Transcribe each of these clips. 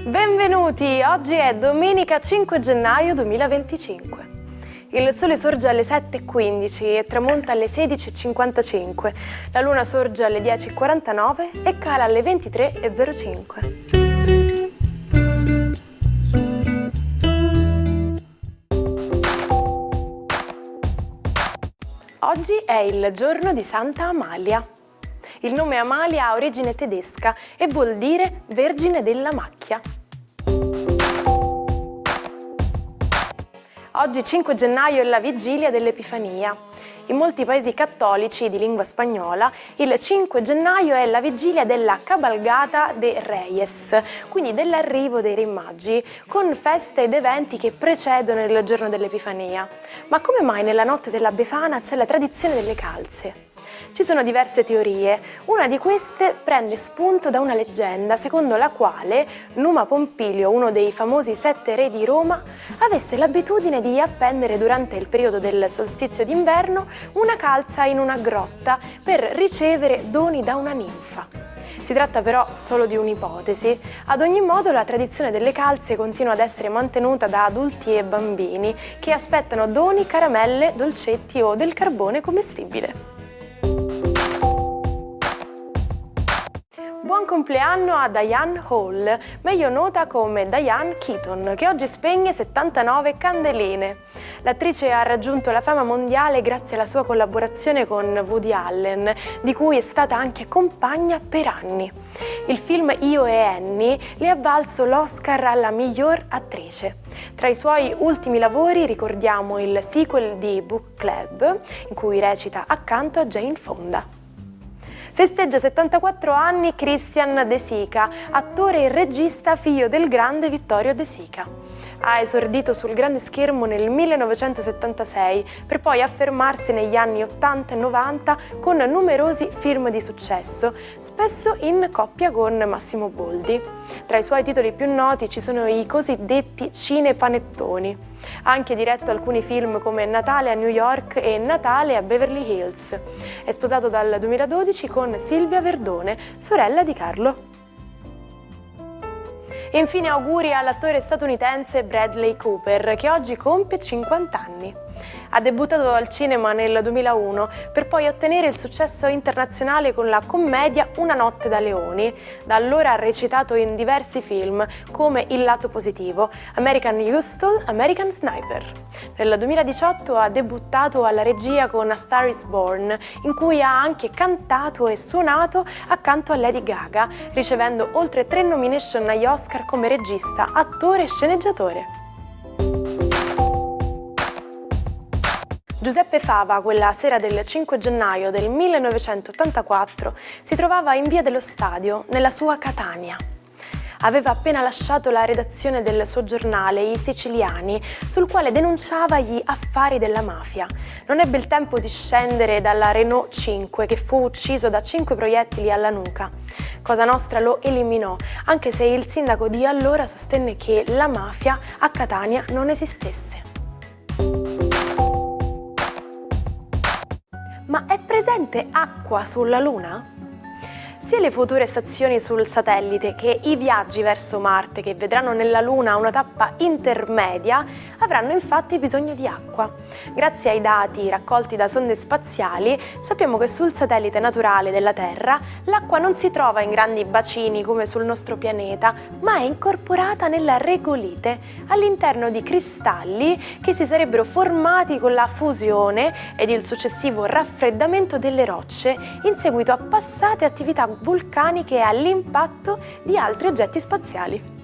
Benvenuti, oggi è domenica 5 gennaio 2025. Il sole sorge alle 7:15 e tramonta alle 16:55. La luna sorge alle 10:49 e cala alle 23:05. Oggi è il giorno di Santa Amalia. Il nome Amalia ha origine tedesca e vuol dire Vergine della Macchia. Oggi 5 gennaio è la vigilia dell'Epifania. In molti paesi cattolici di lingua spagnola il 5 gennaio è la vigilia della Cabalgata de Reyes, quindi dell'arrivo dei Re Magi, con feste ed eventi che precedono il giorno dell'Epifania. Ma come mai nella notte della Befana c'è la tradizione delle calze? Ci sono diverse teorie. Una di queste prende spunto da una leggenda secondo la quale Numa Pompilio, uno dei famosi 7 re di Roma, avesse l'abitudine di appendere durante il periodo del solstizio d'inverno una calza in una grotta per ricevere doni da una ninfa. Si tratta però solo di un'ipotesi. Ad ogni modo la tradizione delle calze continua ad essere mantenuta da adulti e bambini che aspettano doni, caramelle, dolcetti o del carbone commestibile. Buon compleanno a Diane Hall, meglio nota come Diane Keaton, che oggi spegne 79 candeline. L'attrice ha raggiunto la fama mondiale grazie alla sua collaborazione con Woody Allen, di cui è stata anche compagna per anni. Il film Io e Annie le ha valso l'Oscar alla miglior attrice. Tra i suoi ultimi lavori ricordiamo il sequel di Book Club, in cui recita accanto a Jane Fonda. Festeggia 74 anni Christian De Sica, attore e regista figlio del grande Vittorio De Sica. Ha esordito sul grande schermo nel 1976 per poi affermarsi negli anni 80 e 90 con numerosi film di successo, spesso in coppia con Massimo Boldi. Tra i suoi titoli più noti ci sono i cosiddetti cinepanettoni. Ha anche diretto alcuni film come Natale a New York e Natale a Beverly Hills. È sposato dal 2012 con Silvia Verdone, sorella di Carlo. E infine auguri all'attore statunitense Bradley Cooper, che oggi compie 50 anni. Ha debuttato al cinema nel 2001 per poi ottenere il successo internazionale con la commedia Una notte da leoni. Da allora ha recitato in diversi film come Il lato positivo, American Hustle, American Sniper. Nel 2018 ha debuttato alla regia con A Star is Born, in cui ha anche cantato e suonato accanto a Lady Gaga, ricevendo oltre 3 nomination agli Oscar come regista, attore e sceneggiatore. Giuseppe Fava, quella sera del 5 gennaio del 1984, si trovava in via dello Stadio, nella sua Catania. Aveva appena lasciato la redazione del suo giornale, I Siciliani, sul quale denunciava gli affari della mafia. Non ebbe il tempo di scendere dalla Renault 5, che fu ucciso da 5 proiettili alla nuca. Cosa Nostra lo eliminò, anche se il sindaco di allora sostenne che la mafia a Catania non esistesse. Ma è presente acqua sulla Luna? Sia le future stazioni sul satellite che i viaggi verso Marte, che vedranno nella Luna una tappa intermedia, avranno infatti bisogno di acqua. Grazie ai dati raccolti da sonde spaziali, sappiamo che sul satellite naturale della Terra l'acqua non si trova in grandi bacini come sul nostro pianeta, ma è incorporata nella regolite, all'interno di cristalli che si sarebbero formati con la fusione ed il successivo raffreddamento delle rocce in seguito a passate attività vulcaniche e all'impatto di altri oggetti spaziali.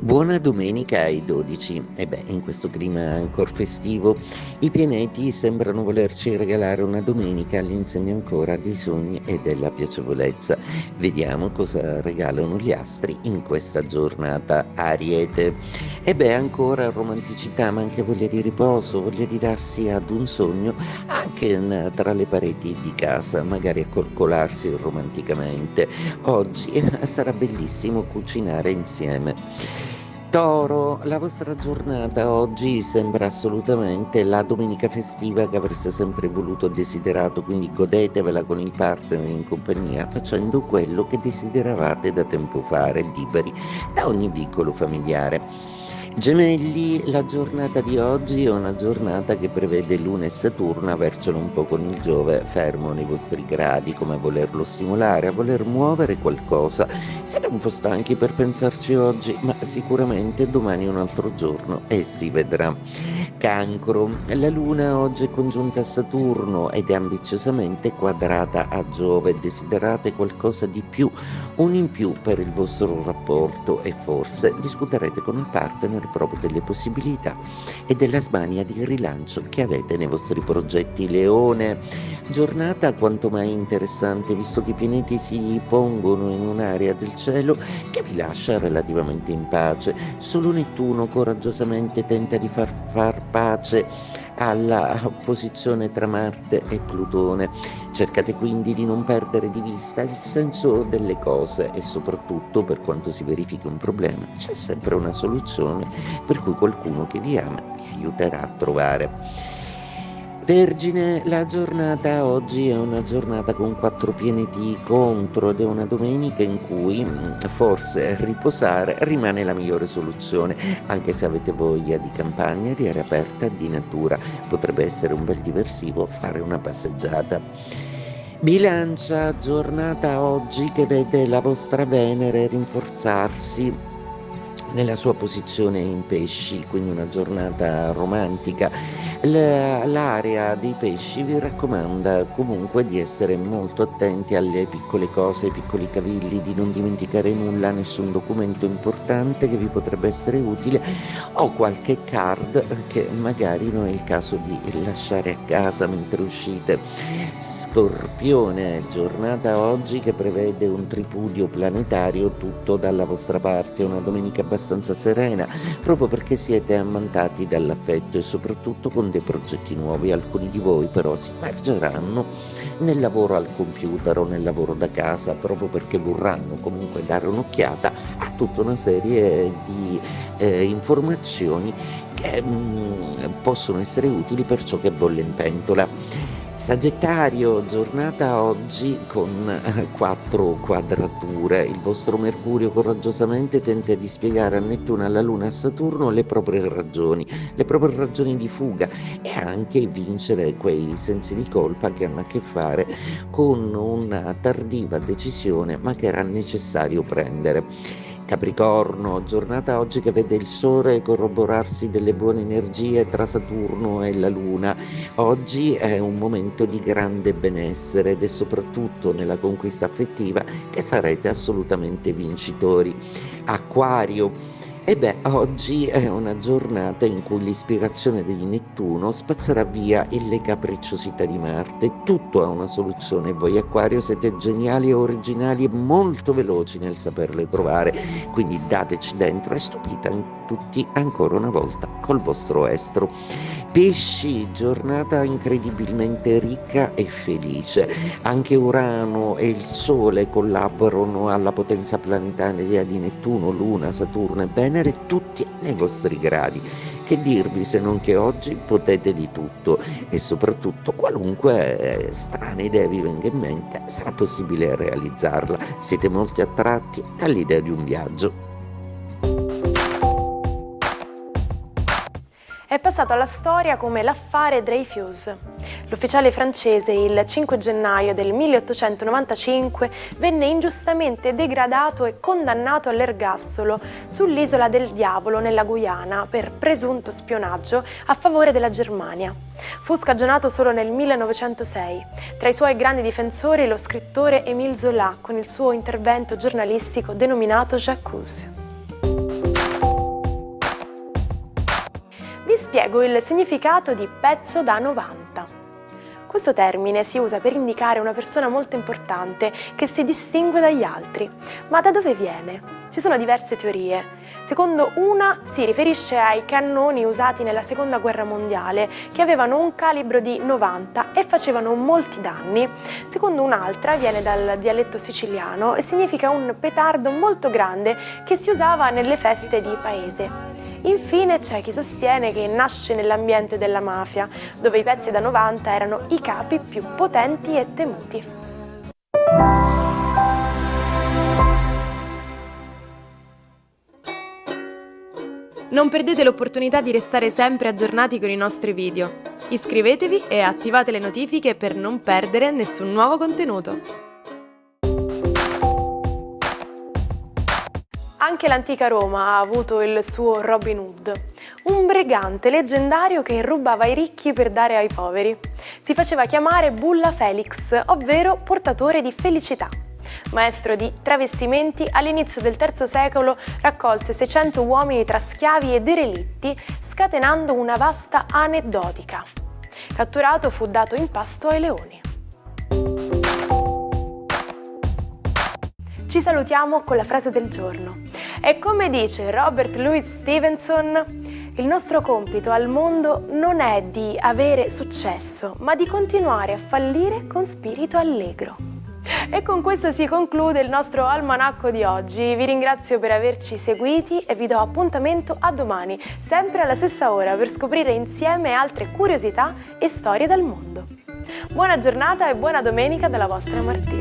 Buona domenica ai 12. E beh, in questo clima ancora festivo, i pianeti sembrano volerci regalare una domenica all'insegna ancora dei sogni e della piacevolezza. Vediamo cosa regalano gli astri in questa giornata, Ariete. E beh, ancora romanticità, ma anche voglia di riposo, voglia di darsi ad un sogno anche tra le pareti di casa, magari accoccolarsi romanticamente. Oggi sarà bellissimo cucinare insieme. Toro, la vostra giornata oggi sembra assolutamente la domenica festiva che avreste sempre voluto e desiderato, quindi godetevela con il partner in compagnia facendo quello che desideravate da tempo fare, liberi da ogni vincolo familiare. Gemelli, la giornata di oggi è una giornata che prevede Luna e Saturno a avercelo un po' con il Giove fermo nei vostri gradi, come a volerlo stimolare, a voler muovere qualcosa. Siete un po' stanchi per pensarci oggi, ma sicuramente domani è un altro giorno e si vedrà. Cancro, la Luna oggi è congiunta a Saturno ed è ambiziosamente quadrata a Giove. Desiderate qualcosa di più, un in più per il vostro rapporto e forse discuterete con il partner proprio delle possibilità e della smania di rilancio che avete nei vostri progetti. Leone, giornata quanto mai interessante visto che i pianeti si pongono in un'area del cielo che vi lascia relativamente in pace. Solo Nettuno coraggiosamente tenta di far pace alla opposizione tra Marte e Plutone. Cercate quindi di non perdere di vista il senso delle cose e soprattutto, per quanto si verifichi un problema, c'è sempre una soluzione per cui qualcuno che vi ama vi aiuterà a trovare. Vergine, la giornata oggi è una giornata con 4 pianeti contro ed è una domenica in cui forse riposare rimane la migliore soluzione, anche se avete voglia di campagna, di aria aperta, di natura. Potrebbe essere un bel diversivo fare una passeggiata. Bilancia, giornata oggi che vede la vostra Venere rinforzarsi nella sua posizione in pesci, quindi una giornata romantica. L'area dei pesci vi raccomanda comunque di essere molto attenti alle piccole cose, ai piccoli cavilli, di non dimenticare nulla, nessun documento importante che vi potrebbe essere utile o qualche card che magari non è il caso di lasciare a casa mentre uscite. Scorpione, giornata oggi che prevede un tripudio planetario tutto dalla vostra parte, una domenica abbastanza serena, proprio perché siete ammantati dall'affetto e soprattutto con dei progetti nuovi. Alcuni di voi però si immergeranno nel lavoro al computer o nel lavoro da casa, proprio perché vorranno comunque dare un'occhiata a tutta una serie di informazioni che possono essere utili per ciò che bolle in pentola. Sagittario, giornata oggi con 4 quadrature. Il vostro Mercurio coraggiosamente tenta di spiegare a Nettuno, alla Luna e a Saturno le proprie ragioni di fuga e anche vincere quei sensi di colpa che hanno a che fare con una tardiva decisione ma che era necessario prendere. Capricorno, giornata oggi che vede il Sole corroborarsi delle buone energie tra Saturno e la Luna. Oggi è un momento di grande benessere ed è soprattutto nella conquista affettiva che sarete assolutamente vincitori. Acquario, oggi è una giornata in cui l'ispirazione di Nettuno spazzerà via le capricciosità di Marte. Tutto ha una soluzione. Voi Acquario siete geniali e originali e molto veloci nel saperle trovare, quindi dateci dentro e stupite tutti ancora una volta col vostro estro. Pesci, giornata incredibilmente ricca e felice. Anche Urano e il Sole collaborano alla potenza planetaria di Nettuno, Luna, Saturno e Venere, tutti nei vostri gradi. Che dirvi se non che oggi potete di tutto e soprattutto qualunque strana idea vi venga in mente sarà possibile realizzarla. Siete molto attratti all'idea di un viaggio. È passato alla storia come l'affare Dreyfus. L'ufficiale francese il 5 gennaio del 1895 venne ingiustamente degradato e condannato all'ergastolo sull'isola del Diavolo nella Guyana per presunto spionaggio a favore della Germania. Fu scagionato solo nel 1906. Tra i suoi grandi difensori lo scrittore Émile Zola con il suo intervento giornalistico denominato J'accuse. Vi spiego il significato di pezzo da 90. Questo termine si usa per indicare una persona molto importante che si distingue dagli altri. Ma da dove viene? Ci sono diverse teorie. Secondo una si riferisce ai cannoni usati nella Seconda Guerra Mondiale, che avevano un calibro di 90 e facevano molti danni. Secondo un'altra viene dal dialetto siciliano e significa un petardo molto grande che si usava nelle feste di paese. Infine c'è chi sostiene che nasce nell'ambiente della mafia, dove i pezzi da 90 erano i capi più potenti e temuti. Non perdete l'opportunità di restare sempre aggiornati con i nostri video. Iscrivetevi e attivate le notifiche per non perdere nessun nuovo contenuto. Anche l'antica Roma ha avuto il suo Robin Hood, un brigante leggendario che rubava ai ricchi per dare ai poveri. Si faceva chiamare Bulla Felix, ovvero portatore di felicità. Maestro di travestimenti, all'inizio del III secolo raccolse 600 uomini tra schiavi e derelitti, scatenando una vasta aneddotica. Catturato fu dato in pasto ai leoni. Ci salutiamo con la frase del giorno. E come dice Robert Louis Stevenson, il nostro compito al mondo non è di avere successo, ma di continuare a fallire con spirito allegro. E con questo si conclude il nostro almanacco di oggi. Vi ringrazio per averci seguiti e vi do appuntamento a domani, sempre alla stessa ora, per scoprire insieme altre curiosità e storie dal mondo. Buona giornata e buona domenica dalla vostra Martina.